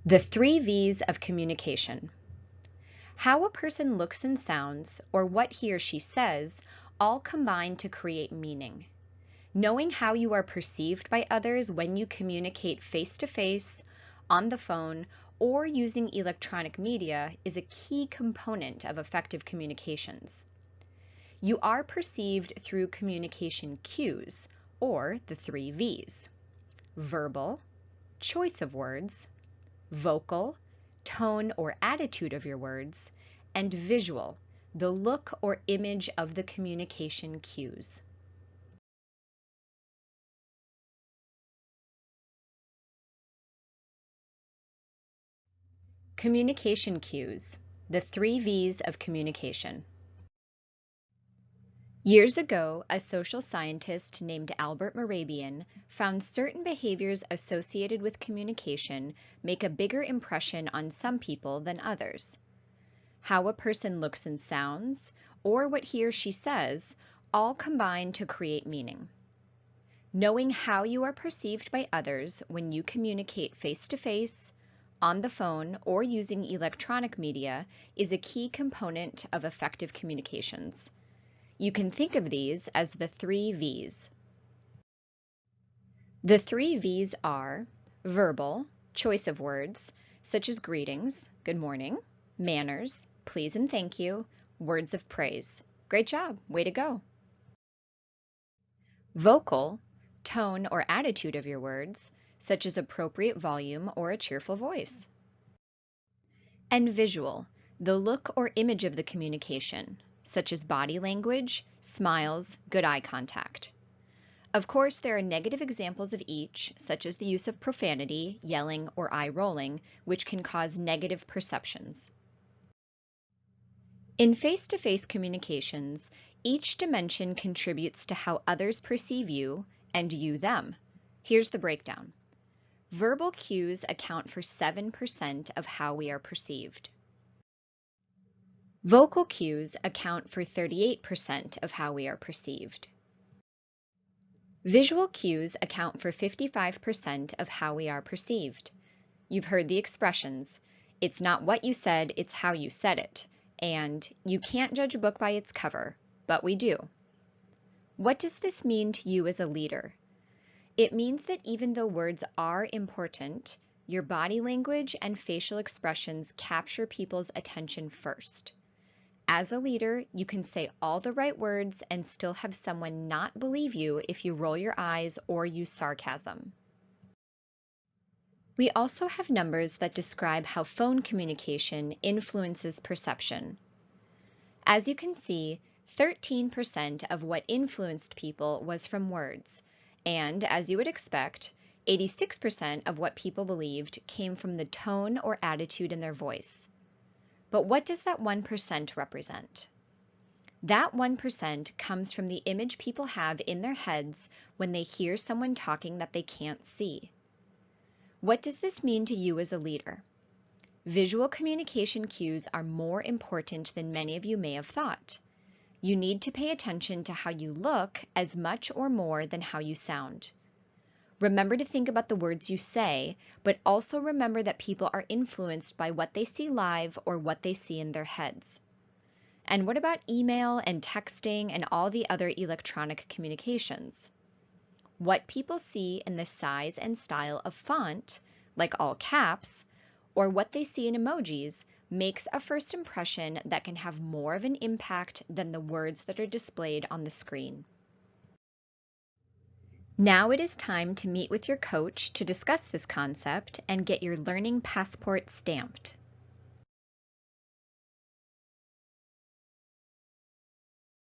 The 3 V's of communication. How a person looks and sounds, or what he or she says, all combine to create meaning. Knowing how you are perceived by others when you communicate face-to-face, on the phone, or using electronic media is a key component of effective communications. You are perceived through communication cues, or the 3 V's: verbal, choice of words, vocal, tone or attitude of your words, and visual, the look or image of the communication cues. Communication cues, the 3 V's of communication. Years ago, a social scientist named Albert Mehrabian found certain behaviors associated with communication make a bigger impression on some people than others. How a person looks and sounds, or what he or she says, all combine to create meaning. Knowing how you are perceived by others when you communicate face-to-face, on the phone, or using electronic media is a key component of effective communications. You can think of these as the 3 V's. The 3 V's are verbal, choice of words, such as greetings, good morning, manners, please and thank you, words of praise, great job, way to go. Vocal, tone or attitude of your words, such as appropriate volume or a cheerful voice. And visual, the look or image of the communication, such as body language, smiles, good eye contact. Of course, there are negative examples of each, such as the use of profanity, yelling, or eye rolling, which can cause negative perceptions. In face-to-face communications, each dimension contributes to how others perceive you and you them. Here's the breakdown. Verbal cues account for 7% of how we are perceived. Vocal cues account for 38% of how we are perceived. Visual cues account for 55% of how we are perceived. You've heard the expressions, it's not what you said, it's how you said it, and you can't judge a book by its cover, but we do. What does this mean to you as a leader? It means that even though words are important, your body language and facial expressions capture people's attention first. As a leader, you can say all the right words and still have someone not believe you if you roll your eyes or use sarcasm. We also have numbers that describe how phone communication influences perception. As you can see, 13% of what influenced people was from words, and as you would expect, 86% of what people believed came from the tone or attitude in their voice. But what does that 1% represent? That 1% comes from the image people have in their heads when they hear someone talking that they can't see. What does this mean to you as a leader? Visual communication cues are more important than many of you may have thought. You need to pay attention to how you look as much or more than how you sound. Remember to think about the words you say, but also remember that people are influenced by what they see live or what they see in their heads. And what about email and texting and all the other electronic communications? What people see in the size and style of font, like all caps, or what they see in emojis, makes a first impression that can have more of an impact than the words that are displayed on the screen. Now it is time to meet with your coach to discuss this concept and get your learning passport stamped.